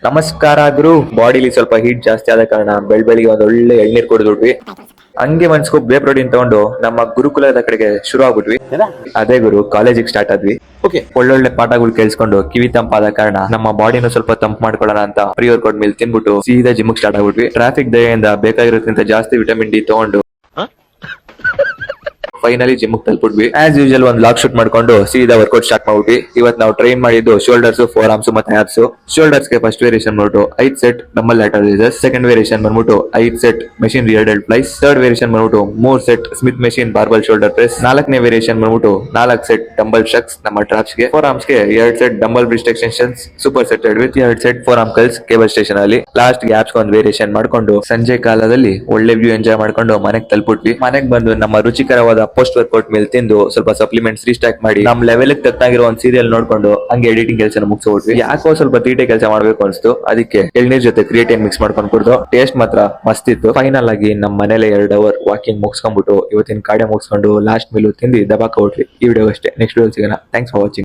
ನಮಸ್ಕಾರ ಗುರು. ಬಾಡಿಲಿ ಸ್ವಲ್ಪ ಹೀಟ್ ಜಾಸ್ತಿ ಆದ ಕಾರಣ ಬೆಳಿಗ್ಗೆ ಒಂದ್ ಒಳ್ಳೆ ಎಳ್ನೀರ್ ಕುಡಿದ್ಬಿಟ್ವಿ. ಹಂಗೆ ಮನ್ಸ್ಕೊ ಬೇ ಪ್ರೋಟೀನ್ ತಗೊಂಡು ನಮ್ಮ ಗುರುಕುಲದ ಕಡೆಗೆ ಶುರು ಆಗ್ಬಿಟ್ವಿ. ಅದೇ ಗುರು ಕಾಲೇಜಿಗೆ ಸ್ಟಾರ್ಟ್ ಆದ್ವಿ. ಒಳ್ಳೊಳ್ಳೆ ಪಾಠಗಳು ಕೇಳಿಸ್ಕೊಂಡು ಕಿವಿ ತಂಪಾದ ಕಾರಣ ನಮ್ಮ ಬಾಡಿನ ಸ್ವಲ್ಪ ತಂಪು ಮಾಡ್ಕೊಳ್ಳೋಣ ಅಂತ ಪ್ರಿ ವರ್ಕೌಟ್ ಮೀಲ್ ತಿನ್ಬಿಟ್ಟು ಸೀದಾ ಜಿಮ್ಗೆ ಸ್ಟಾರ್ಟ್ ಆಗ್ಬಿಟ್ವಿ. ಟ್ರಾಫಿಕ್ ದಯೆಯಿಂದ ಬೇಕಾಗಿರೋದ್ಕಿಂತ ಜಾಸ್ತಿ ವಿಟಮಿನ್ ಡಿ ತಗೊಂಡು ಫೈನಲಿ ಜಿಮ್ ತಲುಪಿದ್ವಿ. ಆಸ್ ಯೂಶಲ್ ಒಂದು ಲಾಗ್ ಶೂಟ್ ಮಾಡ್ಕೊಂಡು ಸೀದಾ ವರ್ಕೌಟ್ ಸ್ಟಾರ್ಟ್ ಮಾಡ್ಬಿಟ್ವಿ. ಇವತ್ತು ನಾವು ಟ್ರೈನ್ ಮಾಡಿದ್ದು ಶೋಲ್ಡರ್ಸ್, ಫೋರ್ ಆರ್ಮ್ಸ್ ಮತ್ತೆ ಆಬ್ಸ್. ಶೋಲ್ಡರ್ಸ್ ಗೆ ಫಸ್ಟ್ ವೇರಿಯೇಷನ್ ಬಂದ್ಬಿಟ್ಟು 5 set dumbbell lateral raises. Second variation ಬಂದ್ಬಿಟ್ಟು 5 set machine rear delt flies. Third variation ಬಂದ್ಬಿಟ್ಟು 3 set Smith machine barbell shoulder press. ನಾಲ್ಕನೇ ವೇರಿಯೇಷನ್ ಬಂದ್ಬಿಟ್ಟು 4 ಸೆಟ್ ಡಂಬಲ್ ಶಕ್ಸ್ ನಮ್ಮ ಟ್ರಾಪ್ಸ್ ಗೆ. ಫೋರ್ ಆರ್ಮ್ಸ್ ಗೆ 2 set dumbbell wrist extensions superset with 2 set forearm curls cable station ಅಲ್ಲಿ. Last gaps ಒಂದು variation ಮಾಡ್ಕೊಂಡು ಸಂಜೆ ಕಾಲದಲ್ಲಿ ಒಳ್ಳೆ ವ್ಯೂ ಎಂಜಾಯ್ ಮಾಡ್ಕೊಂಡು ಮನೆಗೆ ತಲುಪಿಟ್ವಿ. ಮನೆಗೆ ಬಂದು ನಮ್ಮ ರುಚಿಕರವಾದ ಪೋಸ್ಟ್ ವರ್ಕೌಟ್ ಮೇಲೆ ತಿಂದು ಸ್ವಲ್ಪ ಸಪ್ಲಿಮೆಂಟ್ಸ್ ರೀಸ್ಟಾಕ್ ಮಾಡಿ ನಮ್ ಲೆವೆಲ್ ತಕ್ಕಾಗಿರೋ ಒಂದು ಸೀರಿಯಲ್ ನೋಡ್ಕೊಂಡು ಹಂಗೆ ಎಡಿಟಿಂಗ್ ಕೆಲಸ ಮುಗಿಸ್ಬಿಟ್ವಿ. ಯಾಕೋ ಸ್ವಲ್ಪ ತೀಟೆ ಕೆಲಸ ಮಾಡ್ಬೇಕು ಅನ್ಸ್ತು, ಅದಕ್ಕೆ ಎಳ್ನೀರ್ ಜೊತೆ ಕ್ರಿಯೇಟಿನ್ ಮಿಕ್ಸ್ ಮಾಡ್ಕೊಂಡು ಕುಡ್ದು ಟೇಸ್ಟ್ ಮಾತ್ರ ಮಸ್ತ್ ಇತ್ತು. ಫೈನಲ್ ಆಗಿ ನಮ್ಮ ಮನೇಲೆ 2 ಅವರ್ ವಾಕಿಂಗ್ ಮುಗಿಸ್ಕೊಂಡ್ಬಿಟ್ಟು ಇವತ್ತಿನ ಕಾಡೆ ಮುಗಿಸ್ಕೊಂಡು ಲಾಸ್ಟ್ ಮೀಲು ತಿಂದು ದಬಾಕ ಹೊಟ್ವಿ. ಈ ವಿಡಿಯೋ ಅಷ್ಟೇ. ನೆಕ್ಸ್ಟ್ ವಿಡಿಯೋ ಸಿಗೋಣ. Thanks for watching.